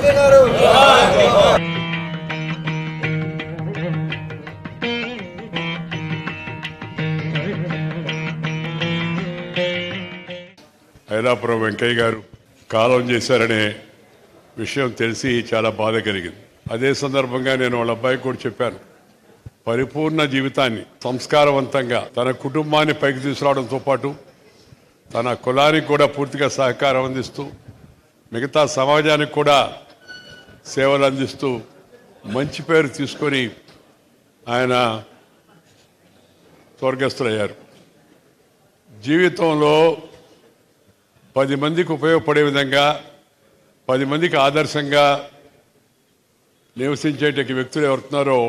వెంకయ్య గారు. ఐలాపురం వెంకయ్య గారు కాలం చేశారనే విషయం తెలిసి చాలా బాధ కలిగింది. అదే సందర్భంగా నేను వాళ్ళ అబ్బాయికి కూడా చెప్పాను, పరిపూర్ణ జీవితాన్ని సంస్కారవంతంగా తన కుటుంబాన్ని పైకి తీసుకురావడంతో పాటు తన కులానికి కూడా పూర్తిగా సహకారం అందిస్తూ మిగతా సమాజానికి కూడా సేవలు అందిస్తూ మంచి పేరు తీసుకొని ఆయన స్వర్గస్థులయ్యారు. జీవితంలో 10 మందికి ఉపయోగపడే విధంగా 10 మందికి ఆదర్శంగా నివసించేట వ్యక్తులు ఎవరుతున్నారో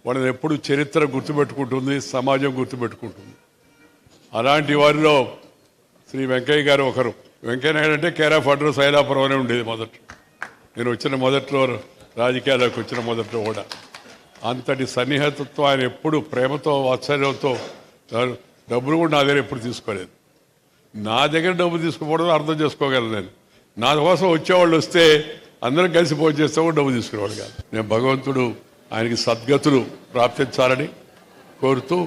వాళ్ళని ఎప్పుడు చరిత్ర గుర్తుపెట్టుకుంటుంది, సమాజం గుర్తుపెట్టుకుంటుంది. అలాంటి వారిలో శ్రీ వెంకయ్య గారు ఒకరు. వెంకయ్య నాయుడు అంటే కేర్ ఆఫ్ అడ్రస్ ఐలాపురం అనే ఉండేది మొదట. నేను వచ్చిన మొదట్లో, రాజకీయాల్లోకి వచ్చిన మొదట్లో కూడా అంతటి సన్నిహితత్వం ఆయన ఎప్పుడు ప్రేమతో వాత్సల్యంతో, డబ్బులు కూడా నా దగ్గర ఎప్పుడు తీసుకోలేదు. నా దగ్గర డబ్బు తీసుకోవడం అర్థం చేసుకోగలను. నేను నా కోసం వచ్చేవాళ్ళు వస్తే అందరం కలిసి భోజనం చేస్తే కూడా డబ్బు తీసుకునేవాడు కాదు. నేను భగవంతుడు ఆయనకి సద్గతులు ప్రాప్తించాలని కోరుతూ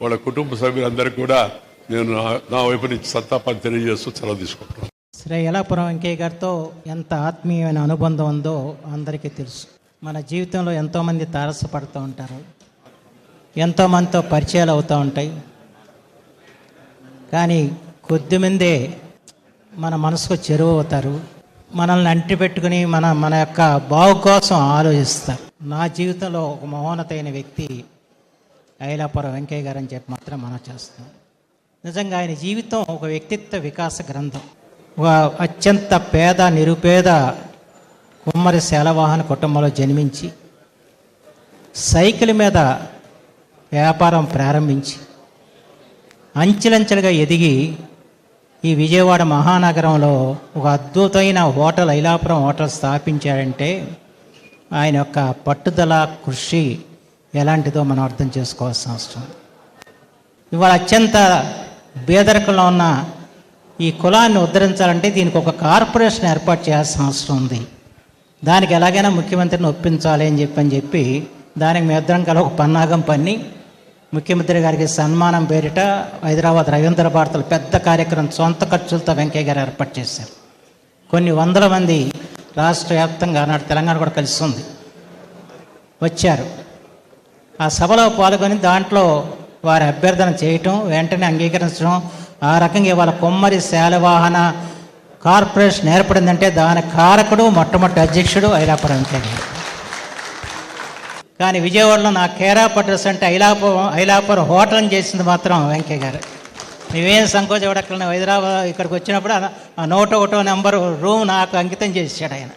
వాళ్ళ కుటుంబ సభ్యులందరికీ కూడా నేను నా వైపు నుంచి సంతాపాన్ని తెలియజేస్తూ సెలవు తీసుకుంటున్నాను. శ్రీ ఐలాపురం వెంకయ్య గారితో ఎంత ఆత్మీయమైన అనుబంధం ఉందో అందరికీ తెలుసు. మన జీవితంలో ఎంతోమంది తారసపడుతూ ఉంటారు, ఎంతోమందితో పరిచయాలు అవుతూ ఉంటాయి. కానీ కొద్దిమందే మన మనసుకు చెరువు అవుతారు, మనల్ని అంటిపెట్టుకుని మన యొక్క బాగు కోసం ఆలోచిస్తారు. నా జీవితంలో ఒక మహోన్నతమైన వ్యక్తి ఐలాపురం వెంకయ్య గారు అని చెప్పి మాత్రం మనం చేస్తాం. నిజంగా ఆయన జీవితం ఒక వ్యక్తిత్వ వికాస గ్రంథం. ఒక అత్యంత పేద నిరుపేద కుమ్మరి శాలవాహన కుటుంబంలో జన్మించి సైకిల్ మీద వ్యాపారం ప్రారంభించి అంచెలంచెలుగా ఎదిగి ఈ విజయవాడ మహానగరంలో ఒక అద్భుతమైన హోటల్ ఐలాపురం హోటల్ స్థాపించాడంటే ఆయన యొక్క పట్టుదల, కృషి ఎలాంటిదో మనం అర్థం చేసుకోవాల్సిన అవసరం. ఇవాళ అత్యంత పేదరికంలో ఉన్న ఈ కులాన్ని ఉద్ధరించాలంటే దీనికి ఒక కార్పొరేషన్ ఏర్పాటు చేయాల్సిన అవసరం ఉంది. దానికి ఎలాగైనా ముఖ్యమంత్రిని ఒప్పించాలి అని చెప్పి దానికి మీ ఇద్దరం కల ఒక పన్నాగం పన్ని ముఖ్యమంత్రి గారికి సన్మానం పేరిట హైదరాబాద్ రవీంద్ర భారతిలో పెద్ద కార్యక్రమం సొంత ఖర్చులతో వెంకయ్య గారు ఏర్పాటు చేశారు. కొన్ని వందల మంది రాష్ట్ర వ్యాప్తంగా, నాడు తెలంగాణ కూడా కలిసి ఉంది, వచ్చారు. ఆ సభలో పాల్గొని దాంట్లో వారి అభ్యర్థన చేయటం, వెంటనే అంగీకరించడం, ఆ రకంగా ఇవాళ కుమ్మరి శాలవాహన కార్పొరేషన్ ఏర్పడిందంటే దాని కారకుడు మొట్టమొదటి అధ్యక్షుడు ఐలాపురం వెంకయ్య గారు. కానీ విజయవాడలో నా కేర్ ఆఫ్ అడ్రస్ అంటే ఐలాపురం హోటల్ని చేసింది మాత్రం వెంకయ్య గారు. నువ్వేం సంకోచపడక్కలను హైదరాబాద్ ఇక్కడికి వచ్చినప్పుడు ఆ 101 నెంబరు రూమ్ నాకు అంకితం చేశాడు ఆయన.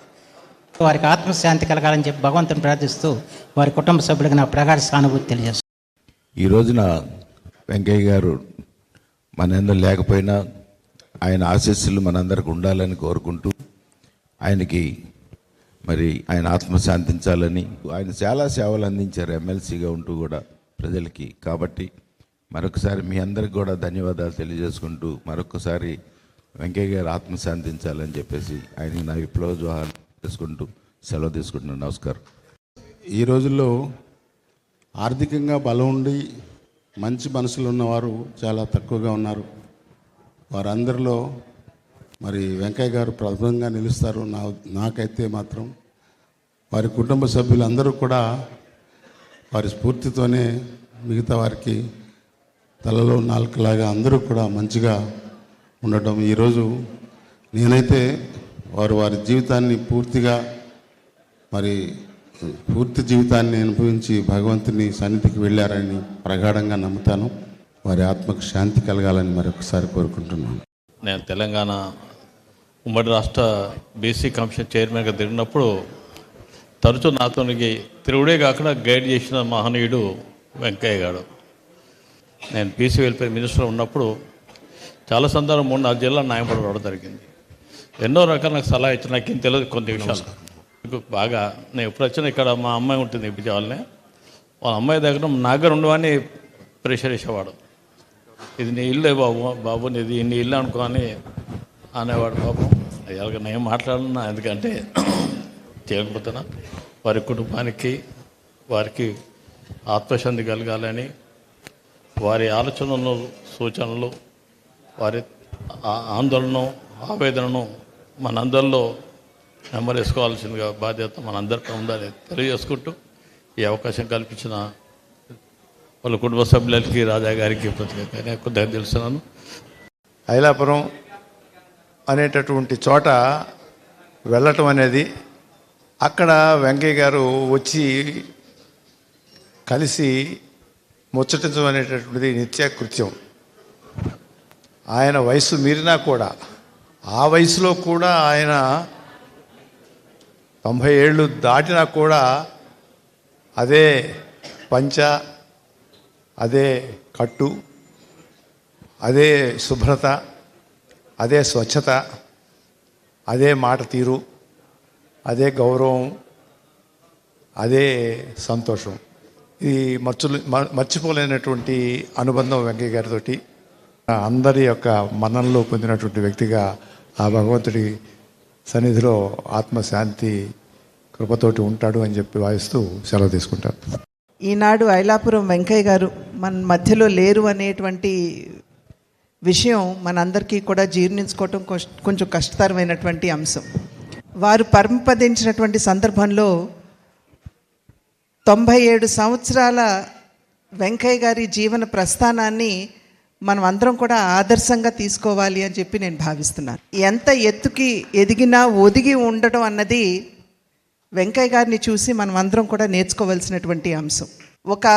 వారికి ఆత్మశాంతి కలగాలని చెప్పి భగవంతుని ప్రార్థిస్తూ వారి కుటుంబ సభ్యులకు నా ప్రగాఢ సానుభూతి తెలియజేస్తాను. ఈ రోజున వెంకయ్య గారు మనందరూ లేకపోయినా ఆయన ఆశీస్సులు మనందరికి ఉండాలని కోరుకుంటూ ఆయనకి మరి ఆయన ఆత్మశాంతించాలని, ఆయన చాలా సేవలు అందించారు ఎమ్మెల్సీగా ఉంటూ కూడా ప్రజలకి. కాబట్టి మరొకసారి మీ అందరికి కూడా ధన్యవాదాలు తెలియజేసుకుంటూ మరొకసారి వెంకయ్య గారు ఆత్మశాంతించాలని చెప్పేసి ఆయనకి నా విప్లవ జోహాలు చేసుకుంటూ సెలవు తీసుకుంటున్నాను. నమస్కారం. ఈ రోజుల్లో ఆర్థికంగా బలం ఉండి మంచి మనసులు ఉన్నవారు చాలా తక్కువగా ఉన్నారు. వారందరిలో మరి వెంకయ్య గారు ప్రథమంగా నిలుస్తారు. నాకైతే మాత్రం వారి కుటుంబ సభ్యులందరూ కూడా వారి స్ఫూర్తితోనే మిగతా వారికి తలలో నాలుకలాగా అందరూ కూడా మంచిగా ఉండటం. ఈరోజు నేనైతే వారి జీవితాన్ని పూర్తి జీవితాన్ని అనుభవించి భగవంతుని సన్నిధికి వెళ్ళారని ప్రగాఢంగా నమ్ముతాను. వారి ఆత్మకు శాంతి కలగాలని మరొకసారి కోరుకుంటున్నాను. నేను తెలంగాణ ఉమ్మడి రాష్ట్ర బీసీ కమిషన్ చైర్మన్గా తిరిగినప్పుడు తరచూ నాతోనికి తిరుగుడే కాకుండా గైడ్ చేసిన మహనీయుడు వెంకయ్య గారు. నేను బీసీ వెల్ఫేర్ మినిస్టర్ ఉన్నప్పుడు చాలా సందర్భం 3-4 జిల్లా న్యాయపడి రావడం జరిగింది. ఎన్నో రకాల నాకు సలహా ఇచ్చిన, నాకు ఏం తెలియదు కొన్ని విషయాలు. మీకు బాగా నేను ఎప్పుడు వచ్చినా ఇక్కడ మా అమ్మాయి ఉంటుంది విజయవాడనే, వాళ్ళ అమ్మాయి దగ్గర నా దగ్గర ఉండవని ప్రెషర్ వేసేవాడు. ఇది నీ ఇల్లే బాబు నీది నీ ఇల్లు అనుకో అని అనేవాడు. పాపం ఎలాగ నేను మాట్లాడుతున్నా, ఎందుకంటే చేయకపోతున్నా వారి కుటుంబానికి వారికి ఆత్మశాంతి కలగాలని వారి ఆలోచనలు సూచనలు వారి ఆందోళన ఆవేదనను మనందరిలో నెమ్మరేసుకోవాల్సిందిగా బాధ్యత మనందరికీ ఉందని తెలియజేసుకుంటూ ఈ అవకాశం కల్పించిన వాళ్ళ కుటుంబ సభ్యులకి రాజా గారికి ప్రత్యేకంగా కొద్దిగా తెలుస్తున్నాను. ఐలాపురం అనేటటువంటి చోట వెళ్ళటం అనేది అక్కడ వెంకయ్య గారు వచ్చి కలిసి ముచ్చటించడం అనేటటువంటిది నిత్యకృత్యం. ఆయన వయసు మీరినా కూడా ఆ వయసులో కూడా ఆయన 90 ఏళ్ళు దాటినా కూడా అదే పంచ, అదే కట్టు, అదే శుభ్రత, అదే స్వచ్ఛత, అదే మాట తీరు, అదే గౌరవం, అదే సంతోషం. ఇది మర్చిపోలేనటువంటి అనుబంధం వెంకయ్య గారితోటి. అందరి యొక్క మన్ననలో పొందినటువంటి వ్యక్తిగా ఆ భగవంతుడి సన్నిధిలో ఆత్మశాంతి కృపతోటి ఉంటాడు అని చెప్పి భావిస్తూ సెలవు తీసుకుంటారు. ఈనాడు ఐలాపురం వెంకయ్య గారు మన మధ్యలో లేరు అనేటువంటి విషయం మనందరికీ కూడా జీర్ణించుకోవటం కొంచెం కష్టతరమైనటువంటి అంశం. వారు పరమపదించినటువంటి సందర్భంలో 97 సంవత్సరాల వెంకయ్య గారి జీవన ప్రస్థానాన్ని మనం అందరం కూడా ఆదర్శంగా తీసుకోవాలి అని చెప్పి నేను భావిస్తున్నాను. ఎంత ఎత్తుకి ఎదిగినా ఒదిగి ఉండటం అన్నది వెంకయ్య గారిని చూసి మనం అందరం కూడా నేర్చుకోవాల్సినటువంటి అంశం. ఒక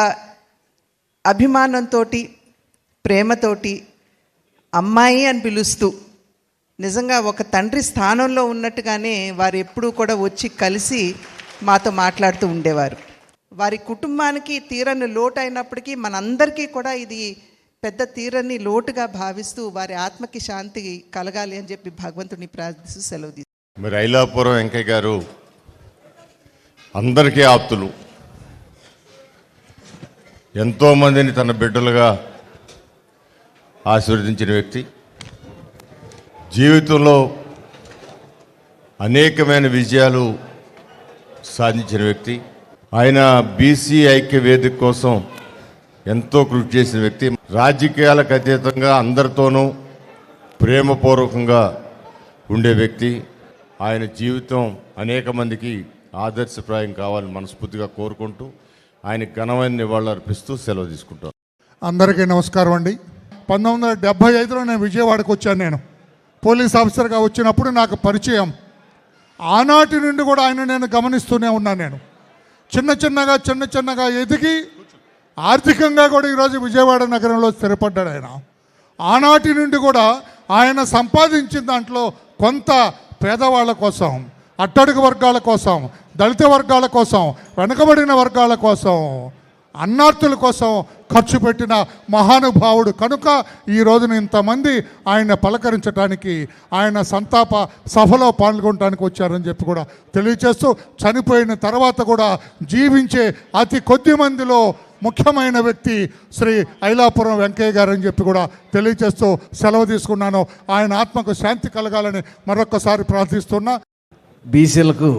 అభిమానంతో ప్రేమతోటి అమ్మాయి అని పిలుస్తూ నిజంగా ఒక తండ్రి స్థానంలో ఉన్నట్టుగానే వారు ఎప్పుడూ కూడా వచ్చి కలిసి మాతో మాట్లాడుతూ ఉండేవారు. వారి కుటుంబానికి తీరని లోటు అయినప్పటికీ మనందరికీ కూడా ఇది పెద్ద తీరని లోటుగా భావిస్తూ వారి ఆత్మకి శాంతి కలగాలి అని చెప్పి భగవంతుని ప్రార్థిస్తూ సెలవు తీసుకుంటారు. మరి ఐలాపురం వెంకయ్య గారు అందరికీ ఆప్తులు, ఎంతోమందిని తన బిడ్డలుగా ఆశీర్వదించిన వ్యక్తి, జీవితంలో అనేకమైన విజయాలు సాధించిన వ్యక్తి. ఆయన బీసీ ఐక్య వేదిక కోసం ఎంతో కృషి చేసిన వ్యక్తి. రాజకీయాలకు అతీతంగా అందరితోనూ ప్రేమపూర్వకంగా ఉండే వ్యక్తి. ఆయన జీవితం అనేక మందికి ఆదర్శప్రాయం కావాలని మనస్ఫూర్తిగా కోరుకుంటూ ఆయన ఘనమైన నివాళులు అర్పిస్తూ సెలవు తీసుకుంటాను. అందరికీ నమస్కారం అండి. 1975లో నేను విజయవాడకు వచ్చాను. నేను పోలీస్ ఆఫీసర్గా వచ్చినప్పుడు నాకు పరిచయం. ఆనాటి నుండి కూడా ఆయన నేను గమనిస్తూనే ఉన్నాను. నేను చిన్న చిన్నగా ఎదిగి ఆర్థికంగా కూడా ఈరోజు విజయవాడ నగరంలో స్థిరపడ్డాడు ఆయన. ఆనాటి నుండి కూడా ఆయన సంపాదించిన దాంట్లో కొంత పేదవాళ్ళ కోసం, అట్టడుగు వర్గాల కోసం, దళిత వర్గాల కోసం, వెనుకబడిన వర్గాల కోసం, అన్నార్తుల కోసం ఖర్చు పెట్టిన మహానుభావుడు కనుక ఈ రోజున ఇంతమంది ఆయన పలకరించడానికి, ఆయన సంతాప సభలో పాల్గొనడానికి వచ్చారని చెప్పి కూడా తెలియచేస్తూ, చనిపోయిన తర్వాత కూడా జీవించే అతి కొద్ది మందిలో ముఖ్యమైన వ్యక్తి శ్రీ ఐలాపురం వెంకయ్య గారు అని చెప్పి కూడా తెలియచేస్తూ సెలవు తీసుకున్నాను. ఆయన ఆత్మకు శాంతి కలగాలని మరొక్కసారి ప్రార్థిస్తున్నా. బీసీలకు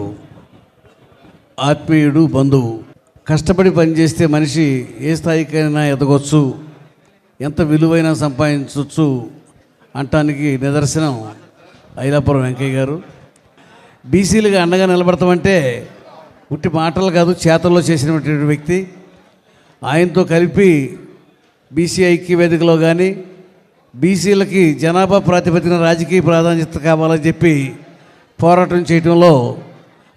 ఆత్మీయుడు, బంధువు. కష్టపడి పనిచేస్తే మనిషి ఏ స్థాయికైనా ఎదగొచ్చు, ఎంత విలువైనా సంపాదించవచ్చు అంటానికి నిదర్శనం ఐలాపురం వెంకయ్య గారు. బీసీలుగా అండగా నిలబడతామంటే ఉట్టి మాటలు కాదు, చేతల్లో చేసినటువంటి వ్యక్తి. ఆయనతో కలిపి బీసీ ఐక్య వేదికలో కానీ బీసీలకి జనాభా ప్రాతిపదికన రాజకీయ ప్రాధాన్యత కావాలని చెప్పి పోరాటం చేయడంలో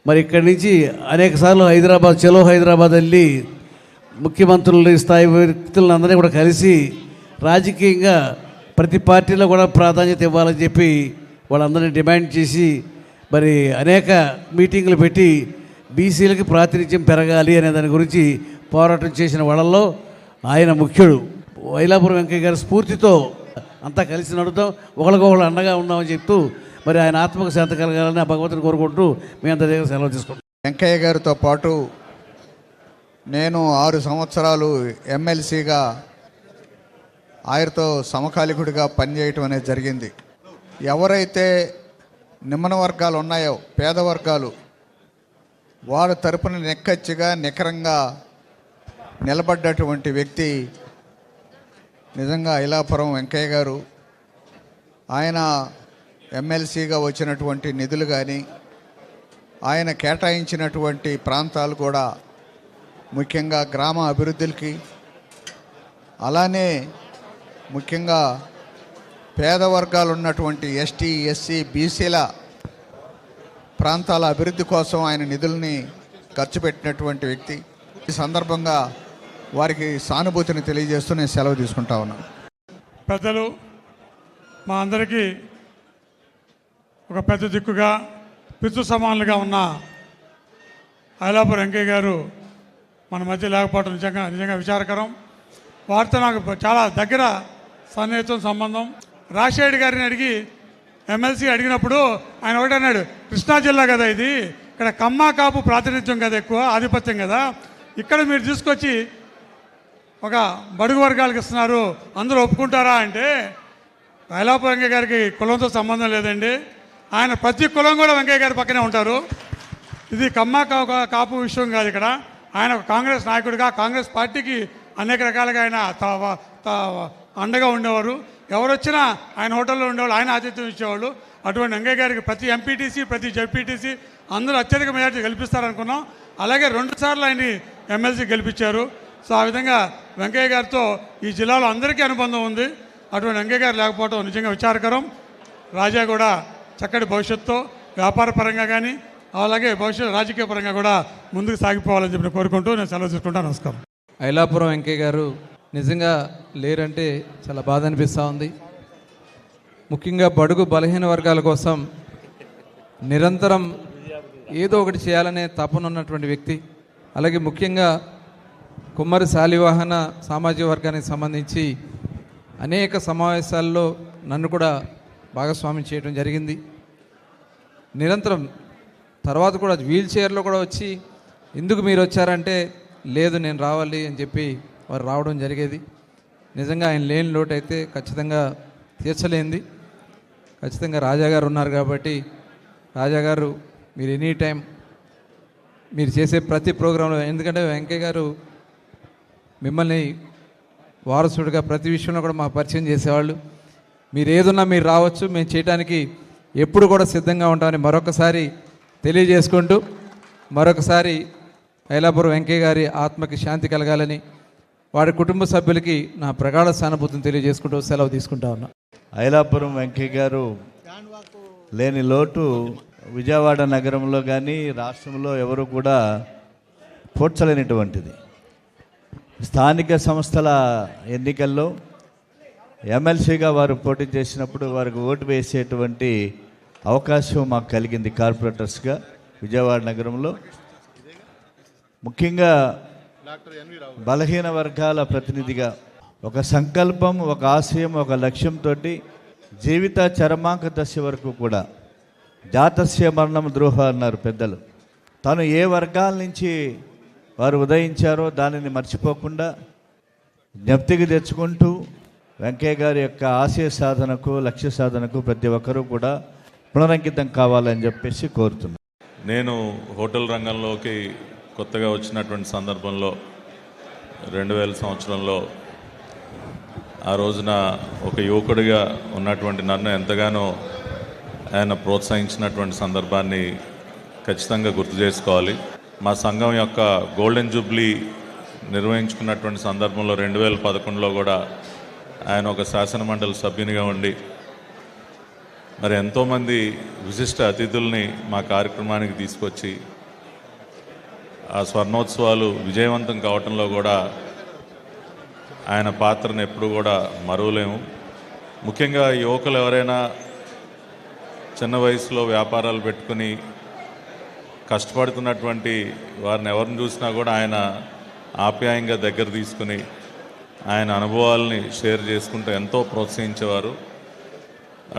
మరి ఇక్కడి నుంచి అనేకసార్లు హైదరాబాద్, చలో హైదరాబాద్ వెళ్ళి ముఖ్యమంత్రుల స్థాయి వ్యక్తులందరినీ కూడా కలిసి రాజకీయంగా ప్రతి పార్టీలో కూడా ప్రాధాన్యత ఇవ్వాలని చెప్పి వాళ్ళందరినీ డిమాండ్ చేసి మరి అనేక మీటింగులు పెట్టి బీసీలకి ప్రాతినిధ్యం పెరగాలి అనే దాని గురించి పోరాటం చేసిన వాళ్ళల్లో ఆయన ముఖ్యుడు. ఐలాపురం వెంకయ్య గారి స్ఫూర్తితో అంతా కలిసి నడుద్దాం, ఒకరికొకళ్ళు అండగా ఉన్నామని చెప్తూ మరి ఆయన ఆత్మకు శాంతి కలగాలని ఆ భగవంతుని కోరుకుంటూ మీ అంత దగ్గర సెలవు తీసుకుంటాం. వెంకయ్య గారితో పాటు నేను 6 సంవత్సరాలు ఎమ్మెల్సీగా ఆయనతో సమకాలికుడిగా పనిచేయటం అనేది జరిగింది. ఎవరైతే నిమ్న వర్గాలు ఉన్నాయో, పేద వర్గాలు, వారి తరపున నిక్కచ్చిగా నికరంగా నిలబడ్డటువంటి వ్యక్తి నిజంగా ఐలాపురం వెంకయ్య గారు. ఆయన ఎమ్మెల్సీగా వచ్చినటువంటి నిధులు కానీ ఆయన కేటాయించినటువంటి ప్రాంతాలు కూడా ముఖ్యంగా గ్రామ అభివృద్ధులకి, అలానే ముఖ్యంగా పేద వర్గాలు ఉన్నటువంటి ఎస్టీ ఎస్సీ బీసీల ప్రాంతాల అభివృద్ధి కోసం ఆయన నిధుల్ని ఖర్చు పెట్టినటువంటి వ్యక్తి. ఈ సందర్భంగా వారికి సానుభూతిని తెలియజేస్తూ నేను సెలవు తీసుకుంటా ఉన్నాను. పెద్దలు మా అందరికీ ఒక పెద్ద దిక్కుగా పితృ సమానులుగా ఉన్న ఐలాపురం వెంకయ్య గారు మన మధ్య లేకపోవడం నిజంగా విచారకరం. వారితో నాకు చాలా దగ్గర సన్నిహితం సంబంధం. రాజశేఖర్ గారిని అడిగి ఎమ్మెల్సీ అడిగినప్పుడు ఆయన ఒకటి అన్నాడు, కృష్ణా జిల్లా కదా ఇది, ఇక్కడ కమ్మ కాపు ప్రాతినిధ్యం కదా ఎక్కువ, ఆధిపత్యం కదా, ఇక్కడ మీరు తీసుకొచ్చి ఒక బడుగు వర్గాలకు ఇస్తున్నారు, అందరూ ఒప్పుకుంటారా అంటే, ఐలాపురం వెంకయ్య గారికి కులంతో సంబంధం లేదండి, ఆయన ప్రతి కులం కూడా వెంకయ్య గారి పక్కనే ఉంటారు. ఇది కమ్మ కాపు విషయం కాదు. ఇక్కడ ఆయన కాంగ్రెస్ నాయకుడిగా కాంగ్రెస్ పార్టీకి అనేక రకాలుగా ఆయన అండగా ఉండేవారు. ఎవరు వచ్చినా ఆయన హోటల్లో ఉండేవాళ్ళు, ఆయన ఆతిథ్యం ఇచ్చేవాళ్ళు. అటువంటి వెంకయ్య గారికి ప్రతి ఎంపీటీసీ ప్రతి జెడ్పీటీసీ అందరూ అత్యధిక మెజార్టీ గెలిపిస్తారనుకున్నాం. అలాగే 2 సార్లు ఆయన్ని ఎమ్మెల్సీ గెలిపించారు. సో ఆ విధంగా వెంకయ్య గారితో ఈ జిల్లాలో అందరికీ అనుబంధం ఉంది. అటువంటి వెంకయ్య గారు లేకపోవడం నిజంగా విచారకరం. రాజా కూడా చక్కటి భవిష్యత్తుతో వ్యాపార పరంగా కానీ అలాగే భవిష్యత్తు రాజకీయ పరంగా కూడా ముందుకు సాగిపోవాలని చెప్పి కోరుకుంటూ నేను సెలవు తీసుకుంటాను. నమస్కారం. ఐలాపురం వెంకయ్య గారు నిజంగా లేరంటే చాలా బాధ అనిపిస్తూ ఉంది. ముఖ్యంగా బడుగు బలహీన వర్గాల కోసం నిరంతరం ఏదో ఒకటి చేయాలనే తపన ఉన్నటువంటి వ్యక్తి. అలాగే ముఖ్యంగా కుమ్మరి శాలివాహన సామాజిక వర్గానికి సంబంధించి అనేక సమావేశాల్లో నన్ను కూడా భాగస్వామ్యం చేయడం జరిగింది. నిరంతరం తర్వాత కూడా వీల్ చైర్లో కూడా వచ్చి ఎందుకు మీరు వచ్చారంటే లేదు నేను రావాలి అని చెప్పి వారు రావడం జరిగేది. నిజంగా ఆయన లేని లోటు అయితే ఖచ్చితంగా తీర్చలేంది. ఖచ్చితంగా రాజా గారు ఉన్నారు కాబట్టి రాజా గారు మీరు ఎనీ టైం మీరు చేసే ప్రతి ప్రోగ్రాంలో, ఎందుకంటే వెంకయ్య గారు మిమ్మల్ని వారసుడిగా ప్రతి విషయంలో కూడా మాకు పరిచయం చేసేవాళ్ళు. మీరు ఏదున్నా మీరు రావచ్చు, మేము చేయడానికి ఎప్పుడు కూడా సిద్ధంగా ఉంటామని మరొకసారి తెలియజేసుకుంటూ మరొకసారి ఐలాపురం వెంకయ్య గారి ఆత్మకి శాంతి కలగాలని వారి కుటుంబ సభ్యులకి నా ప్రగాఢ సానుభూతిని తెలియజేసుకుంటూ సెలవు తీసుకుంటా ఉన్నా. ఐలాపురం వెంకయ్య గారు లేని లోటు విజయవాడ నగరంలో కానీ రాష్ట్రంలో ఎవరు కూడా పూడ్చలేనటువంటిది. స్థానిక సంస్థల ఎన్నికల్లో ఎమ్మెల్సీగా వారు పోటీ చేసినప్పుడు వారికి ఓటు వేసేటువంటి అవకాశం మాకు కలిగింది. కార్పొరేటర్స్గా విజయవాడ నగరంలో ముఖ్యంగా బలహీన వర్గాల ప్రతినిధిగా ఒక సంకల్పం, ఒక ఆశయం, ఒక లక్ష్యంతో జీవిత చరమాంక దశ వరకు కూడా జాతస్య మరణం ద్రోహ అన్నారు పెద్దలు. తను ఏ వర్గాల నుంచి వారు ఉదయించారో దానిని మర్చిపోకుండా జ్ఞప్తికి తెచ్చుకుంటూ వెంకయ్య గారి యొక్క ఆశయ సాధనకు, లక్ష్య సాధనకు ప్రతి ఒక్కరూ కూడా పునరంకితం కావాలని చెప్పేసి కోరుతున్నాను. నేను హోటల్ రంగంలోకి కొత్తగా వచ్చినటువంటి సందర్భంలో 2000 సంవత్సరంలో ఆ రోజున ఒక యువకుడిగా ఉన్నటువంటి నన్ను ఎంతగానో ఆయన ప్రోత్సహించినటువంటి సందర్భాన్ని ఖచ్చితంగా గుర్తు చేసుకోవాలి. మా సంఘం యొక్క గోల్డెన్ జూబ్లీ నిర్వహించుకున్నటువంటి సందర్భంలో 2011లో కూడా ఆయన ఒక శాసనమండలి సభ్యునిగా ఉండి మరి ఎంతోమంది విశిష్ట అతిథుల్ని మా కార్యక్రమానికి తీసుకొచ్చి ఆ స్వర్ణోత్సవాలు విజయవంతం కావటంలో కూడా ఆయన పాత్రను ఎప్పుడు కూడా మరువలేము. ముఖ్యంగా యువకులు ఎవరైనా చిన్న వయసులో వ్యాపారాలు పెట్టుకుని కష్టపడుతున్నటువంటి వారిని ఎవరిని చూసినా కూడా ఆయన ఆప్యాయంగా దగ్గర తీసుకుని ఆయన అనుభవాల్ని షేర్ చేసుకుంటూ ఎంతో ప్రోత్సహించేవారు.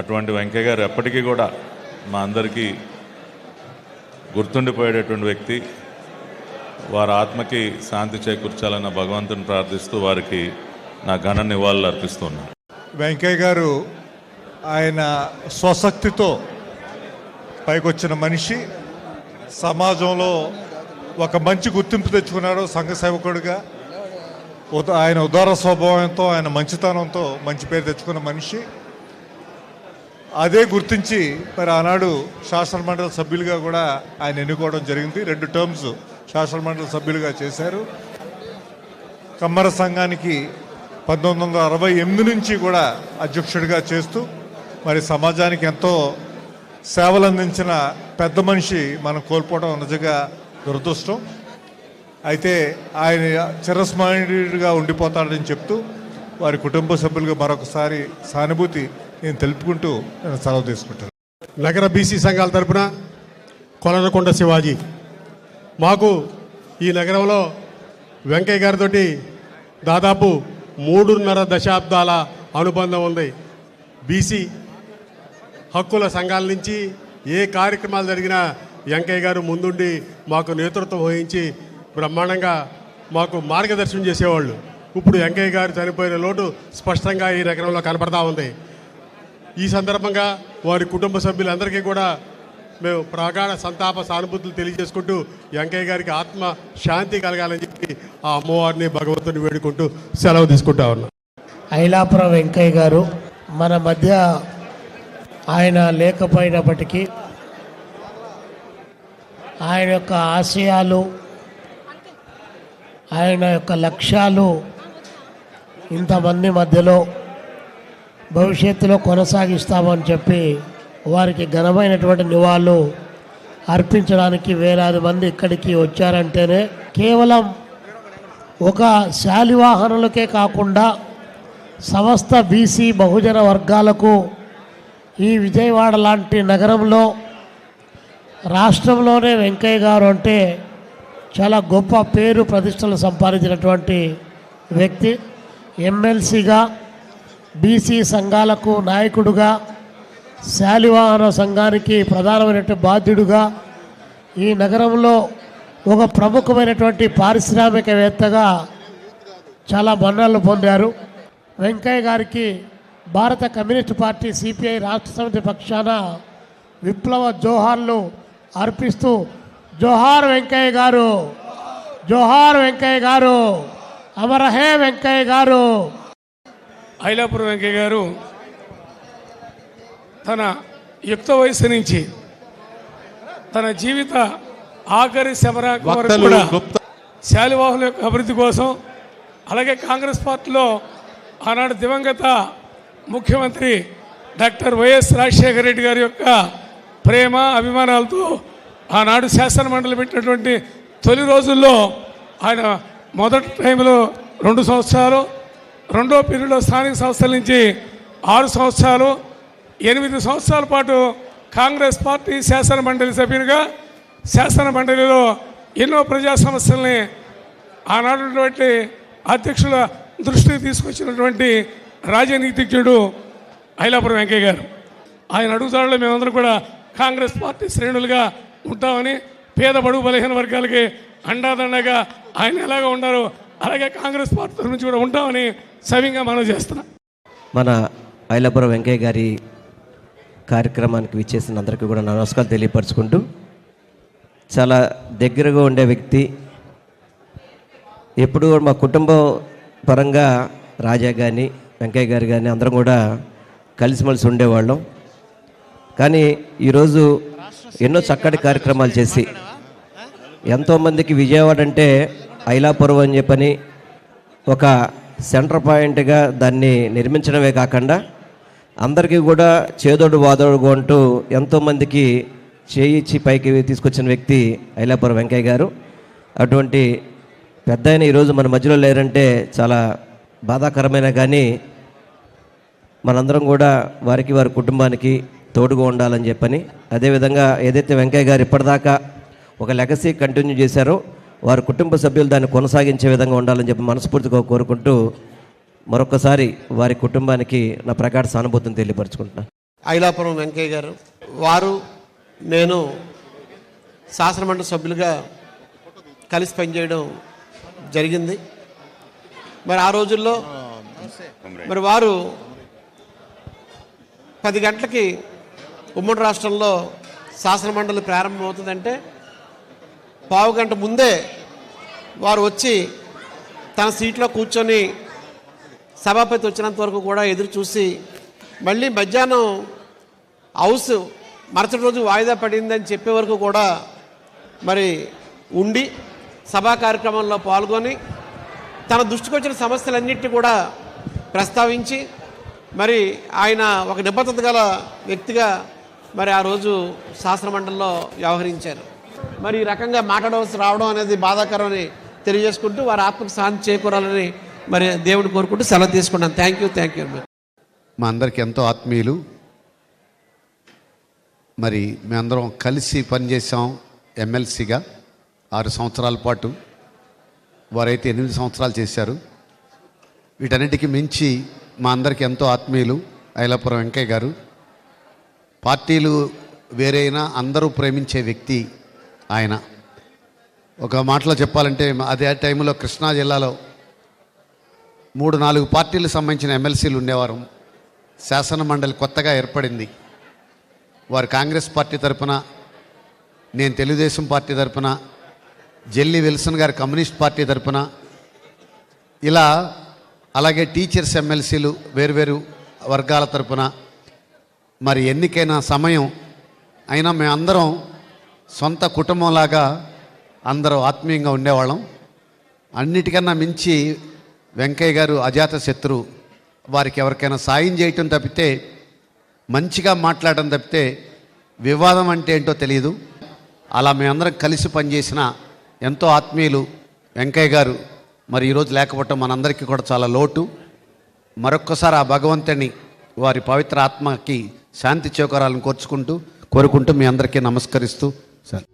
అటువంటి వెంకయ్య గారు ఎప్పటికీ కూడా మా అందరికీ గుర్తుండిపోయేటటువంటి వ్యక్తి. వారి ఆత్మకి శాంతి చేకూర్చాలన్న భగవంతుని ప్రార్థిస్తూ వారికి నా ఘన నివాళులు అర్పిస్తున్నాను. వెంకయ్య గారు ఆయన స్వశక్తితో పైకొచ్చిన మనిషి. సమాజంలో ఒక మంచి గుర్తింపు తెచ్చుకున్నాడు సంఘ సేవకుడిగా. ఆయన ఉదార స్వభావంతో, ఆయన మంచితనంతో మంచి పేరు తెచ్చుకున్న మనిషి. అదే గుర్తించి మరి ఆనాడు శాసనమండలి సభ్యులుగా కూడా ఆయన ఎన్నుకోవడం జరిగింది. 2 టర్మ్స్ శాసనమండలి సభ్యులుగా చేశారు. కమ్మర సంఘానికి 1968 నుంచి కూడా అధ్యక్షుడిగా చేస్తూ మరి సమాజానికి ఎంతో సేవలు అందించిన పెద్ద మనిషి మనం కోల్పోవడం నిజంగా దురదృష్టం. అయితే ఆయన చిరస్మరణీయుడిగా ఉండిపోతాడని చెప్తూ వారి కుటుంబ సభ్యులుగా మరొకసారి సానుభూతి నేను తెలుపుకుంటూ నేను సెలవు తీసుకుంటాను. నగర బీసీ సంఘాల తరపున కొలనకొండ శివాజీ. మాకు ఈ నగరంలో వెంకయ్య గారితో దాదాపు 3.5 దశాబ్దాల అనుబంధం ఉంది. బీసీ హక్కుల సంఘాల నుంచి ఏ కార్యక్రమాలు జరిగినా వెంకయ్య గారు ముందుండి మాకు నేతృత్వం వహించి బ్రహ్మాండంగా మాకు మార్గదర్శనం చేసేవాళ్ళు. ఇప్పుడు వెంకయ్య గారు చనిపోయిన లోటు స్పష్టంగా ఈ నగరంలో కనపడతా ఉంది. ఈ సందర్భంగా వారి కుటుంబ సభ్యులందరికీ కూడా మేము ప్రగాఢ సంతాప సానుభూతులు తెలియజేసుకుంటూ వెంకయ్య గారికి ఆత్మ శాంతి కలగాలని చెప్పి ఆ అమ్మవారిని భగవంతుని వేడుకుంటూ సెలవు తీసుకుంటా ఉన్నాం. ఐలాపురం వెంకయ్య గారు మన మధ్య ఆయన లేకపోయినప్పటికీ ఆయన యొక్క ఆశయాలు, ఆయన యొక్క లక్ష్యాలు ఇంతమంది మధ్యలో భవిష్యత్తులో కొనసాగిస్తామని చెప్పి వారికి ఘనమైనటువంటి నివాళులు అర్పించడానికి వేలాది మంది ఇక్కడికి వచ్చారంటేనే కేవలం ఒక శాలివాహనులకే కాకుండా సమస్త బీసీ బహుజన వర్గాలకు ఈ విజయవాడ లాంటి నగరంలో, రాష్ట్రంలోనే వెంకయ్య గారు అంటే చాలా గొప్ప పేరు ప్రతిష్టలు సంపాదించినటువంటి వ్యక్తి. ఎమ్మెల్సీగా, బీసీ సంఘాలకు నాయకుడుగా, శాలివాహన సంఘానికి ప్రధానమైనటువంటి బాధ్యుడుగా, ఈ నగరంలో ఒక ప్రముఖమైనటువంటి పారిశ్రామికవేత్తగా చాలా మన్ననలు పొందారు. వెంకయ్య గారికి భారత కమ్యూనిస్ట్ పార్టీ సిపిఐ రాష్ట్ర సమితి పక్షాన విప్లవ జోహార్లు అర్పిస్తూ జోహార్ వెంకయ్య గారు, జోహార్ వెంకయ్య గారు, అమరహే వెంకయ్య గారు. ఐలాపురం వెంకయ్య గారు తన యుక్త వయసు నుంచి తన జీవిత ఆఖరి శమర కూడా శాలివాహుల యొక్క అభివృద్ధి కోసం, అలాగే కాంగ్రెస్ పార్టీలో ఆనాడు దివంగత ముఖ్యమంత్రి డాక్టర్ వైఎస్ రాజశేఖర రెడ్డి గారి యొక్క ప్రేమ అభిమానాలతో ఆనాడు శాసన మండలి పెట్టినటువంటి తొలి రోజుల్లో ఆయన మొదటి టైంలో 2 సంవత్సరాలు, రెండో పీరియడ్లో స్థానిక సంస్థల నుంచి 6 సంవత్సరాలు, 8 సంవత్సరాల పాటు కాంగ్రెస్ పార్టీ శాసన మండలి సభ్యునిగా శాసన మండలిలో ఎన్నో ప్రజా సమస్యల్ని ఆనాడున్నటువంటి అధ్యక్షుల దృష్టికి తీసుకొచ్చినటువంటి రాజనీతిజ్ఞుడు ఐలాపురం వెంకయ్య గారు. ఆయన అడుగుతాడులో మేమందరం కూడా కాంగ్రెస్ పార్టీ శ్రేణులుగా ఉంటామని, పేద బడుగు బలహీన వర్గాలకి అండాదండగా ఆయన ఎలాగా ఉన్నారో అలాగే కాంగ్రెస్ పార్టీ నుంచి కూడా ఉంటామని సవింగా మనం చేస్తున్నాం. మన ఐలాపురం వెంకయ్య గారి కార్యక్రమానికి విచ్చేసిన అందరికీ కూడా నమస్కారం తెలియపరచుకుంటూ, చాలా దగ్గరగా ఉండే వ్యక్తి. ఎప్పుడు మా కుటుంబం పరంగా రాజా కానీ వెంకయ్య గారు కానీ అందరం కూడా కలిసిమెలిసి ఉండేవాళ్ళం. కానీ ఈరోజు ఎన్నో చక్కటి కార్యక్రమాలు చేసి ఎంతోమందికి విజయవాడ అంటే ఐలాపురం అని చెప్పని ఒక సెంటర్ పాయింట్గా దాన్ని నిర్మించడమే కాకుండా అందరికీ కూడా చేదోడు వాదోడు అంటూ ఎంతోమందికి చేయిచ్చి పైకి తీసుకొచ్చిన వ్యక్తి ఐలాపురం వెంకయ్య గారు. అటువంటి పెద్ద ఆయన ఈరోజు మన మధ్యలో లేరంటే చాలా బాధాకరమైన, కానీ మనందరం కూడా వారికి వారి కుటుంబానికి తోడుగా ఉండాలని చెప్పని, అదేవిధంగా ఏదైతే వెంకయ్య గారు ఇప్పటిదాకా ఒక లెగసీ కంటిన్యూ చేశారో వారి కుటుంబ సభ్యులు దాన్ని కొనసాగించే విధంగా ఉండాలని చెప్పి మనస్ఫూర్తిగా కోరుకుంటూ మరొకసారి వారి కుటుంబానికి నా ప్రగాఢ సానుభూతిని తెలియపరచుకుంటున్నాను. ఐలాపురం వెంకయ్య గారు వారు నేను శాసనమండలి సభ్యులుగా కలిసి పనిచేయడం జరిగింది. మరి ఆ రోజుల్లో మరి వారు 10 గంటలకి ఉమ్మడి రాష్ట్రంలో శాసనమండలి ప్రారంభమవుతుందంటే పావుగంట ముందే వారు వచ్చి తన సీట్లో కూర్చొని సభాపతి వచ్చినంత వరకు కూడా ఎదురు చూసి మళ్ళీ మధ్యాహ్నం హౌస్ మరుసటి రోజు వాయిదా పడిందని చెప్పే వరకు కూడా మరి ఉండి సభా కార్యక్రమంలో పాల్గొని తన దృష్టికి వచ్చిన సమస్యలన్నింటినీ కూడా ప్రస్తావించి మరి ఆయన ఒక నిబద్ధత గల వ్యక్తిగా మరి ఆ రోజు శాసనమండలిలో వ్యవహరించారు. మరి ఈ రకంగా మాట్లాడవలసి రావడం అనేది బాధాకరమని తెలియజేసుకుంటూ వారి ఆత్మకు శాంతి చేకూరాలని మరి దేవుడు కోరుకుంటూ సెలవు తీసుకున్నాను. Thank you. మా అందరికి ఎంతో ఆత్మీయులు. మరి మేమందరం కలిసి పనిచేసాం ఎమ్మెల్సీగా 6 సంవత్సరాల పాటు, వారైతే 8 సంవత్సరాలు చేశారు. వీటన్నిటికీ మించి మా అందరికి ఎంతో ఆత్మీయులు ఐలాపురం వెంకయ్య గారు. పార్టీలు వేరైనా అందరూ ప్రేమించే వ్యక్తి ఆయన. ఒక మాటలో చెప్పాలంటే అదే టైంలో కృష్ణా జిల్లాలో 3-4 పార్టీలకు సంబంధించిన ఎమ్మెల్సీలు ఉండేవారు. శాసన మండలి కొత్తగా ఏర్పడింది. వారు కాంగ్రెస్ పార్టీ తరపున, నేను తెలుగుదేశం పార్టీ తరపున, జెల్లీ విల్సన్ గారు కమ్యూనిస్ట్ పార్టీ తరపున, ఇలా అలాగే టీచర్స్ ఎమ్మెల్సీలు వేరువేరు వర్గాల తరపున మరి ఎన్నికైన సమయం అయినా మేమందరం సొంత కుటుంబంలాగా అందరూ ఆత్మీయంగా ఉండేవాళ్ళం. అన్నిటికన్నా మించి వెంకయ్య గారు అజాత శత్రువు. వారికి ఎవరికైనా సాయం చేయటం తప్పితే, మంచిగా మాట్లాడటం తప్పితే వివాదం అంటే ఏంటో తెలియదు. అలా మేమందరం కలిసి పనిచేసిన ఎంతో ఆత్మీయులు వెంకయ్య గారు మరి ఈరోజు లేకపోవటం మనందరికీ కూడా చాలా లోటు. మరొక్కసారి ఆ భగవంతుని వారి పవిత్ర ఆత్మకి శాంతి చేకూరాలని కోరుకుంటూ మీ అందరికీ నమస్కరిస్తూ సార్.